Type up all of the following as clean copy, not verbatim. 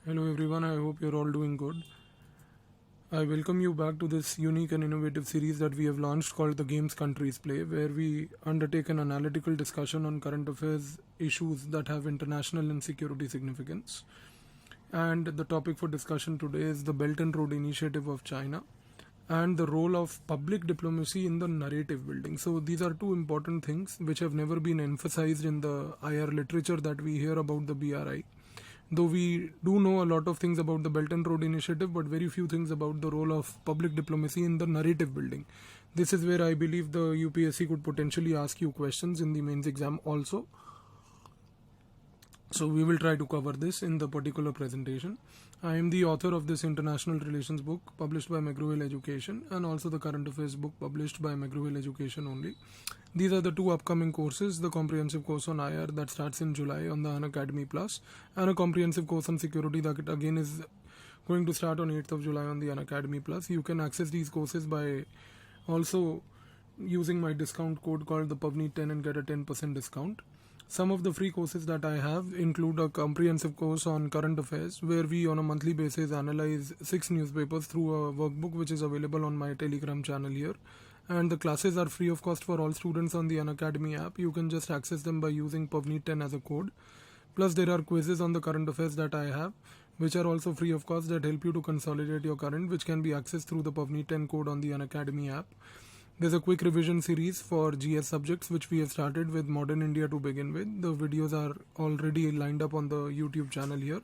Hello everyone, I hope you're all doing good. I welcome you back to this unique and innovative series that we have launched called The Games Countries Play, where we undertake an analytical discussion on current affairs issues that have international and security significance. And the topic for discussion today is the Belt and Road Initiative of China and the role of public diplomacy in the narrative building. So these are two important things which have never been emphasized in the IR literature that we hear about the BRI. Though we do know a lot of things about the Belt and Road Initiative, but very few things about the role of public diplomacy in the narrative building. This is where I believe the UPSC could potentially ask you questions in the mains exam also. So we will try to cover this in the particular presentation. I am the author of this international relations book published by McGraw-Hill Education and also the current affairs book published by McGraw-Hill Education only. These are the two upcoming courses, the comprehensive course on IR that starts in July on the Unacademy Plus and a comprehensive course on security that again is going to start on 8th of July on the Unacademy Plus. You can access these courses by also using my discount code called the PubNeet10 and get a 10% discount. Some of the free courses that I have include a comprehensive course on current affairs where we on a monthly basis analyze 6 newspapers through a workbook which is available on my Telegram channel here. And the classes are free of cost for all students on the Unacademy app. You can just access them by using PubNeet10 as a code. Plus there are quizzes on the current affairs that I have which are also free of cost that help you to consolidate your current, which can be accessed through the PubNeet10 code on the Unacademy app. There's a quick revision series for GS subjects which we have started with Modern India to begin with. The videos are already lined up on the YouTube channel here.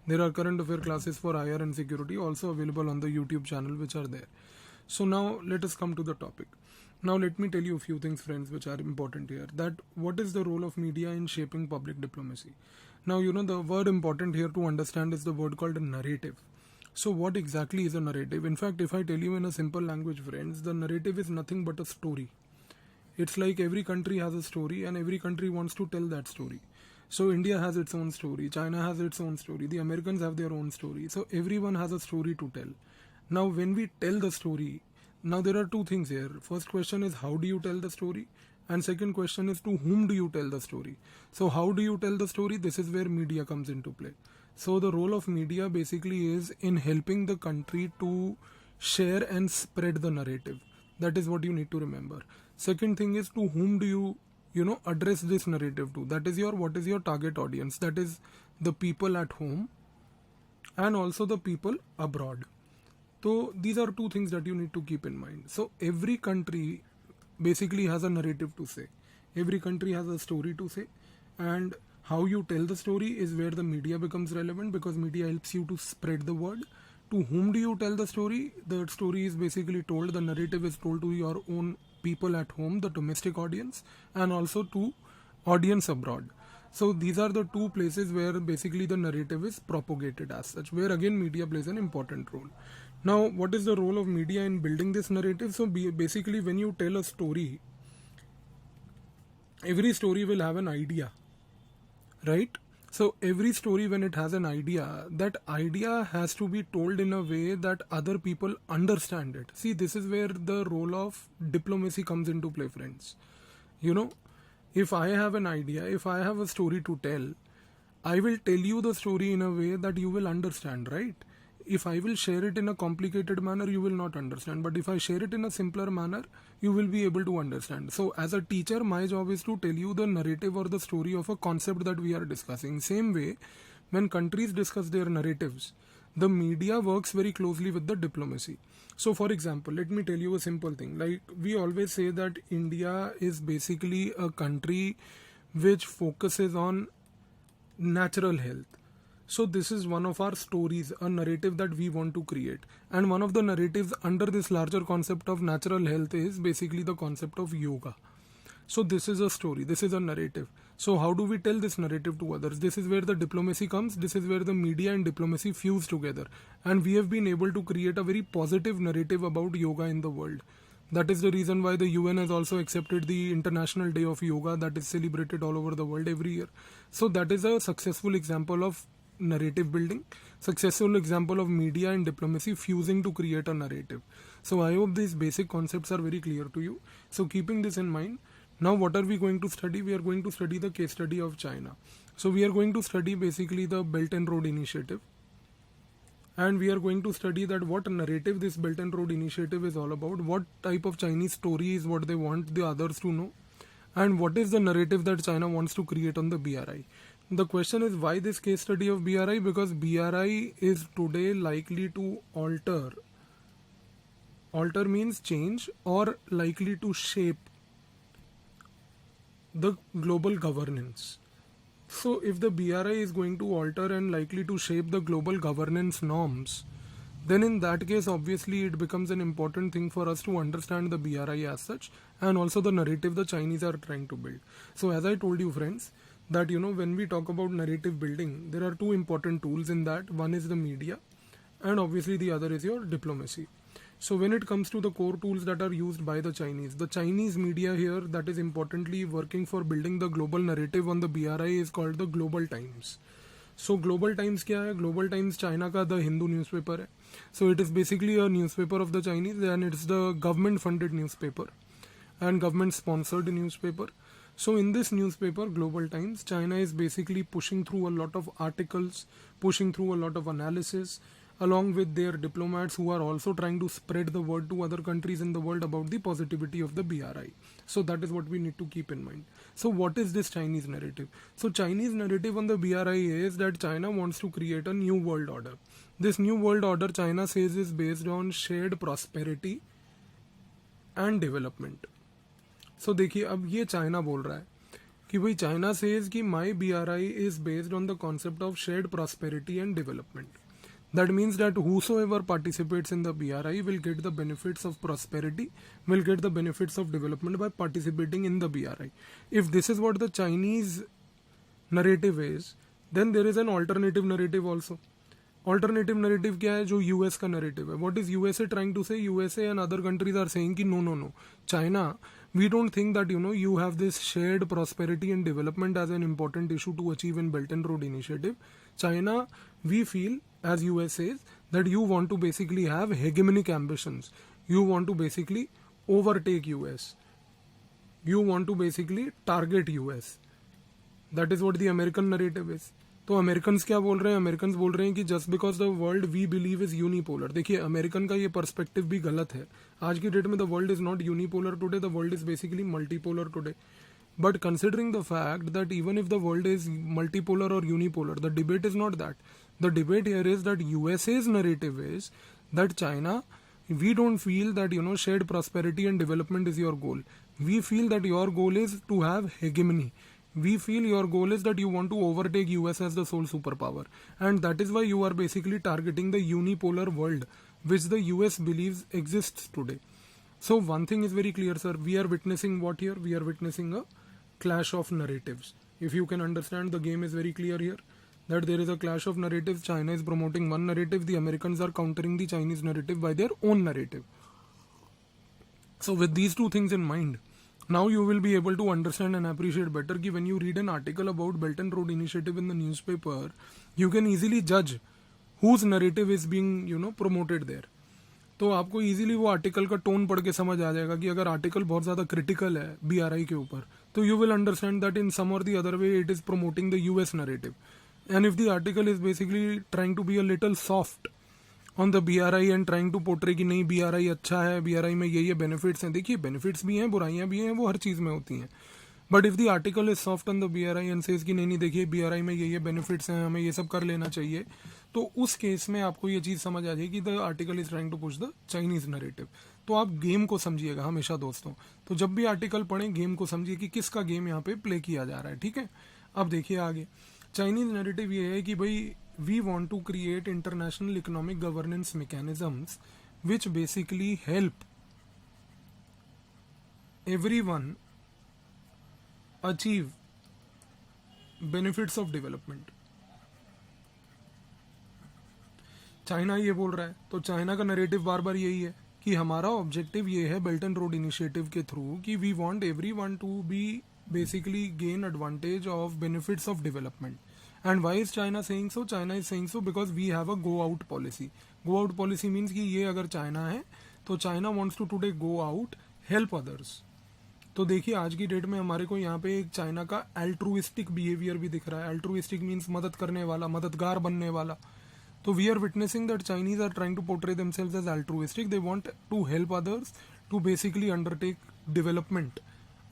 There are current affair classes for IR and security also available on the YouTube channel which are there. So now let us come to the topic. Now let me tell you a few things, friends, which are important here. That what is the role of media in shaping public diplomacy? Now the word important here to understand is the word called a narrative. So what exactly is a narrative? In fact, if I tell you in a simple language, friends, the narrative is nothing but a story. It's like every country has a story and every country wants to tell that story. So India has its own story, China has its own story, the Americans have their own story. So everyone has a story to tell. Now when we tell the story, now there are two things here. First question is how do you tell the story? And second question is to whom do you tell the story? So how do you tell the story? This is where media comes into play. So the role of media basically is in helping the country to share and spread the narrative. That is what you need to remember. Second thing is to whom do you address this narrative to? That is what is your target audience? That is the people at home and also the people abroad. So these are two things that you need to keep in mind. So every country basically has a narrative to say. Every country has a story to say, and how you tell the story is where the media becomes relevant because media helps you to spread the word. To whom do you tell the story? The story is basically told, the narrative is told to your own people at home, the domestic audience, and also to audience abroad. So these are the two places where basically the narrative is propagated as such, where again media plays an important role. Now, what is the role of media in building this narrative? So basically when you tell a story, every story will have an idea, right? So every story, when it has an idea, that idea has to be told in a way that other people understand it. See, this is where the role of diplomacy comes into play, friends. If I have an idea, if I have a story to tell, I will tell you the story in a way that you will understand, right? If I will share it in a complicated manner, you will not understand. But if I share it in a simpler manner, you will be able to understand. So as a teacher, my job is to tell you the narrative or the story of a concept that we are discussing. Same way, when countries discuss their narratives, the media works very closely with the diplomacy. So for example, let me tell you a simple thing. Like we always say that India is basically a country which focuses on natural health. So this is one of our stories, a narrative that we want to create. And one of the narratives under this larger concept of natural health is basically the concept of yoga. So this is a story, this is a narrative. So how do we tell this narrative to others? This is where the diplomacy comes, this is where the media and diplomacy fuse together. And we have been able to create a very positive narrative about yoga in the world. That is the reason why the UN has also accepted the International Day of Yoga that is celebrated all over the world every year. So that is a successful example of narrative building, successful example of media and diplomacy fusing to create a narrative. So I hope these basic concepts are very clear to you. So keeping this in mind, now what are we going to study? We are going to study the case study of China. So we are going to study basically the Belt and Road Initiative. and we are going to study that what narrative this Belt and Road Initiative is all about, what type of Chinese story is what they want the others to know, and what is the narrative that China wants to create on the BRI. The question is, why this case study of BRI? Because BRI is today likely to alter means change, or likely to shape the global governance. So if the BRI is going to alter and likely to shape the global governance norms, then in that case obviously it becomes an important thing for us to understand the BRI as such, and also the narrative the Chinese are trying to build. So as I told you friends, that when we talk about narrative building, there are two important tools in that. One is the media, and obviously the other is your diplomacy. So when it comes to the core tools that are used by the Chinese media here that is importantly working for building the global narrative on the BRI is called the Global Times. So Global Times क्या है? Global Times China का the Hindu newspaper है. So it is basically a newspaper of the Chinese, and it's the government funded newspaper and government sponsored newspaper. So in this newspaper, Global Times, China is basically pushing through a lot of articles, pushing through a lot of analysis, along with their diplomats who are also trying to spread the word to other countries in the world about the positivity of the BRI. So that is what we need to keep in mind. So what is this Chinese narrative? So Chinese narrative on the BRI is that China wants to create a new world order. This new world order, China says, is based on shared prosperity and development. So देखिए, अब ये China बोल रहा है कि भाई China says कि माई BRI is based on the concept of shared prosperity and development. That means that whosoever participates in the BRI will get the benefits of prosperity, will get the benefits of development by participating in the BRI. If this is what the Chinese narrative is, then there is an alternative narrative also. Alternative narrative क्या है? जो US का narrative है. What is USA trying to say? USA and other countries are saying कि no. China, we don't think that you have this shared prosperity and development as an important issue to achieve in Belt and Road Initiative. China, we feel, as US says, that you want to basically have hegemonic ambitions. You want to basically overtake US. You want to basically target US. That is what the American narrative is. तो Americans क्या बोल रहे हैं? Americans बोल रहे हैं कि just because the world we believe is unipolar. देखिए, अमेरिकन का ये पर्सपेक्टिव भी गलत है. आज की डेट में the world is not unipolar today, the world is basically multipolar today. But considering the fact that even if the world is multipolar or unipolar, the debate is not that. The debate here is that USA's narrative is that China, we don't feel that shared prosperity and development is your goal. We feel that your goal is to have hegemony. We feel your goal is that you want to overtake US as the sole superpower, and that is why you are basically targeting the unipolar world which the US believes exists today. So one thing is very clear, sir. We are witnessing what here? We are witnessing a clash of narratives. If you can understand, the game is very clear here, that there is a clash of narratives. China is promoting one narrative, the Americans are countering the Chinese narrative by their own narrative. So with these two things in mind, now you will be able to understand and appreciate better कि when you read an article about Belt and Road Initiative in the newspaper, you can easily judge whose narrative is being promoted there. तो आपको easily वो article का tone पढ़ के समझ आ जाएगा कि अगर आर्टिकल बहुत ज़्यादा क्रिटिकल है BRI के ऊपर, तो you will understand that in some or the other way it is promoting the US narrative. And if the article is basically trying to be a little soft on the BRI and trying to portray कि नहीं BRI अच्छा है, BRI में ये benefits हैं. देखिए, benefits भी हैं, बुराइयां भी हैं, वो हर चीज़ में होती हैं. But if the article is soft on the BRI and says कि नहीं देखिए BRI में ये बेनिफिट्स हैं, हमें ये सब कर लेना चाहिए, तो उस केस में आपको ये चीज़ समझ आ जाएगी the article is trying to push the Chinese narrative. तो आप गेम को समझिएगा हमेशा दोस्तों. तो जब भी आर्टिकल पढ़ें, गेम को समझिए कि किसका गेम यहाँ पे प्ले किया जा रहा है. ठीक है, अब देखिए आगे. चाइनीज नरेटिव ये है कि भाई we want to create international economic governance mechanisms which basically help everyone achieve benefits of development. China ये बोल रहा है, तो चाइना का नरेटिव बार बार यही है कि हमारा ऑब्जेक्टिव ये है बेल्ट एंड रोड इनिशिएटिव के थ्रू कि we want everyone to be basically gain advantage of benefits of development. And why is China saying so? China is saying so because we have a go out policy. Go out policy means कि ये अगर China है तो China wants to today go out, help others. तो देखिए, आज की date में हमारे को यहाँ पे एक चाइना का एल्ट्रुइस्टिक बिहेवियर भी दिख रहा है. एल्ट्रुइस्टिक मीन्स मदद करने वाला, मददगार बनने वाला. So we are witnessing that Chinese are trying to portray themselves as altruistic. They want to help others to basically undertake development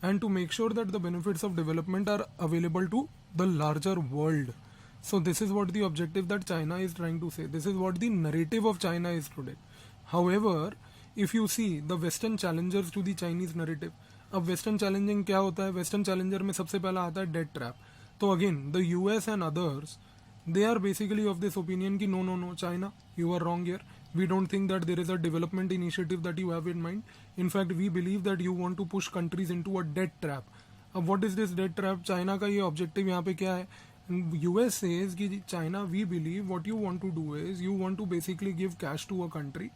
and to make sure that the benefits of development are available to the larger world. So this is what the objective that China is trying to say. This is what the narrative of China is today. However, if you see the Western challengers to the Chinese narrative, अब Western challenging क्या होता है? Western challenger में सबसे पहला आता है debt trap. तो again, the US and others, they are basically of this opinion कि no, China, you are wrong here. We don't think that there is a development initiative that you have in mind. In fact, we believe that you want to push countries into a debt trap. अब what is this debt trap? China का ये objective यहाँ पे क्या है? US says कि China, we believe what you want to do is you want to basically give cash to a country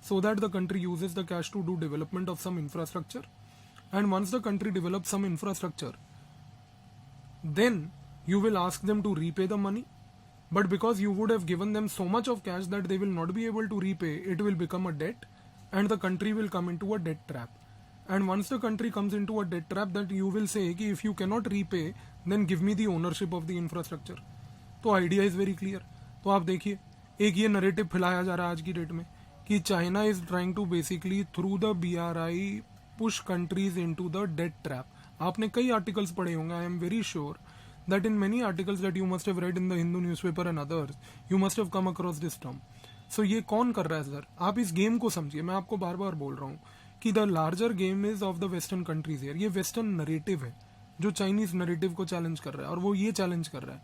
so that the country uses the cash to do development of some infrastructure. And once the country develops some infrastructure, then you will ask them to repay the money. But because you would have given them so much of cash that they will not be able to repay, it will become a debt and the country will come into a debt trap. And once the country comes into a debt trap, that you will say कि if you cannot repay, then give me the ownership of the infrastructure. तो idea is very clear. तो आप देखिए, एक ये narrative फैलाया जा रहा है आज की डेट में कि China is trying to basically through the BRI push countries into the debt trap. आपने कई articles पढ़े होंगे. I am very sure that in many articles that you must have read in the Hindu newspaper and others, you must have come across this term. So ये कौन कर रहा है sir? आप इस गेम को समझिए. मैं आपको बार बार बोल रहा हूँ कि the larger game is of the western countries here. ये वेस्टर्न नरेटिव है जो चाइनीज नरेटिव को चैलेंज कर रहा है, और वो ये चैलेंज कर रहा है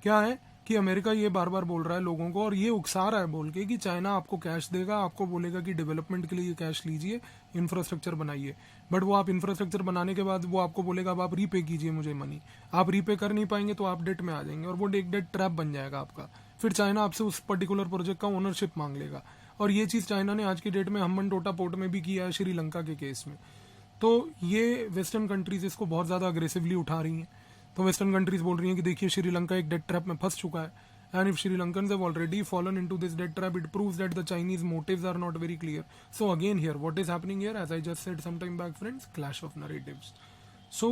क्या है कि अमेरिका ये बार बार बोल रहा है लोगों को, और ये उकसा रहा है बोल के कि चाइना आपको कैश देगा, आपको बोलेगा कि डेवलपमेंट के लिए ये कैश लीजिए, इंफ्रास्ट्रक्चर बनाइए. बट वो आप इंफ्रास्ट्रक्चर बनाने के बाद वो आपको बोलेगा अब आप रीपे कीजिए मुझे मनी. आप रीपे कर नहीं पाएंगे तो आप डेट में आ जाएंगे और वो एक डेट ट्रैप बन जाएगा आपका. फिर चाइना आपसे उस पर्टिकुलर प्रोजेक्ट का ओनरशिप मांग लेगा. और ये चीज़ चाइना ने आज की डेट में हम्बन टोटा पोर्ट में भी किया है श्रीलंका के केस में. तो ये वेस्टर्न कंट्रीज इसको बहुत ज़्यादा अग्रेसिवली उठा रही हैं. तो वेस्टर्न कंट्रीज बोल रही हैं कि देखिए श्रीलंका एक डेट ट्रैप में फंस चुका है. And if Sri Lankans have already fallen into this debt trap, it proves that the Chinese motives are not very clear. So again here, what is happening here? As I just said some time back, friends, clash of narratives. So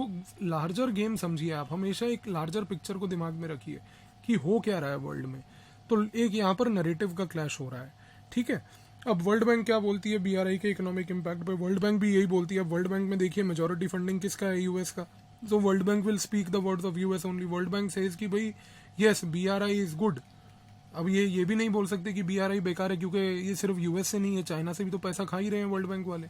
larger game समझिए आप. हमेशा एक larger picture को दिमाग में रखिए कि हो क्या रहा है वर्ल्ड में. तो एक यहाँ पर नरेटिव का क्लैश हो रहा है. ठीक है. अब वर्ल्ड बैंक क्या बोलती है BRI के इकोनॉमिक इम्पैक्ट पे? वर्ल्ड बैंक भी यही बोलती है. वर्ल्ड बैंक में देखिए मेजोरिटी फंडिंग किसका है? US का. So world bank will speak the words of US only. World bank says कि भाई यस BRI इज गुड. अब ये भी नहीं बोल सकते कि BRI बेकार है, क्योंकि ये सिर्फ US से नहीं है, चाइना से भी तो पैसा खा ही रहे हैं वर्ल्ड बैंक वाले.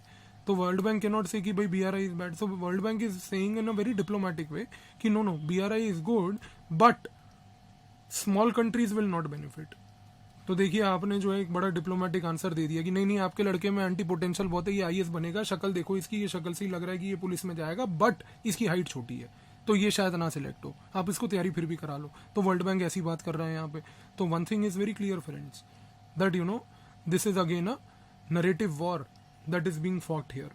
तो वर्ल्ड बैंक कैन नॉट से कि भाई BRI is bad. So world bank is saying in a very diplomatic way कि no BRI is good but small countries will not benefit. तो देखिए आपने जो है एक बड़ा डिप्लोमेटिक आंसर दे दिया कि नहीं आपके लड़के में एंटी पोटेंशियल बहुत है, ये IAS बनेगा, शक्ल देखो इसकी, ये शक्ल से ही लग रहा है कि ये पुलिस में जाएगा, बट इसकी हाइट छोटी है तो ये शायद ना सिलेक्ट हो, आप इसको तैयारी फिर भी करा लो. तो वर्ल्ड बैंक ऐसी बात कर रहा है यहाँ पे. तो one thing is very clear friends, that this is again a narrative war that is being fought here.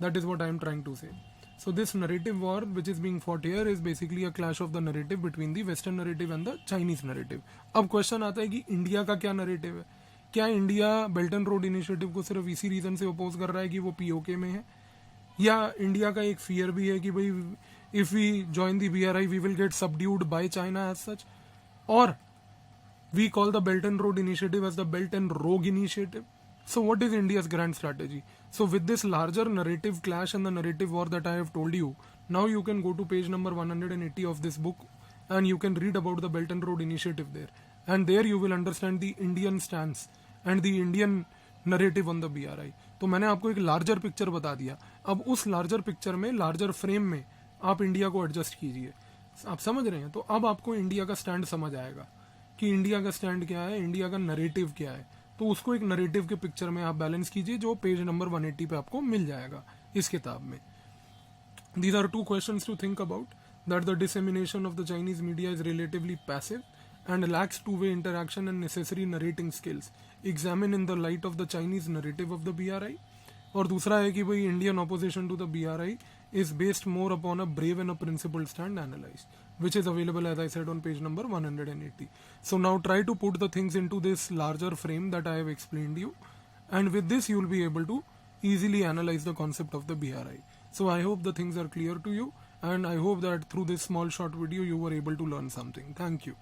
That is what I am trying to say. So this narrative war which is being fought here is basically a clash of the narrative between the Western narrative and the Chinese narrative. अब question आता है कि India का क्या narrative है? क्या India belt and road initiative को सिर्फ इसी रीजन से अपोज कर रहा है कि वो POK में है, या इंडिया का एक फियर भी है कि भाई if we join the BRI we will get subdued by China as such, और we call the belt and road initiative as the belt and rogue initiative. So what is India's grand strategy? So with this larger narrative clash and the narrative war that I have told you, now you can go to page number 180 of this book and you can read about the Belt and Road Initiative there. And there you will understand the Indian stance and the Indian narrative on the BRI. तो मैंने आपको एक larger picture बता दिया. अब उस larger picture में, larger frame में आप इंडिया को adjust कीजिए. आप समझ रहे हैं? तो अब आपको इंडिया का स्टैंड समझ आएगा कि इंडिया का स्टैंड क्या है, इंडिया का नरेटिव क्या है. तो उसको एक नरेटिव के पिक्चर में आप बैलेंस कीजिए जो पेज नंबर 180 पे आपको मिल जाएगा इस किताब में. These are two questions to think about. That the dissemination of the Chinese media is relatively passive and lacks two-way interaction and necessary narrating skills. Examine in the light of the Chinese narrative of the BRI. और दूसरा है कि भाई Indian opposition to the BRI is based more upon a brave and a principled stand analyzed, which is available as I said on page number 180. So now try to put the things into this larger frame that I have explained you, and with this you will be able to easily analyze the concept of the BRI. So I hope the things are clear to you, and I hope that through this small short video you were able to learn something. Thank you.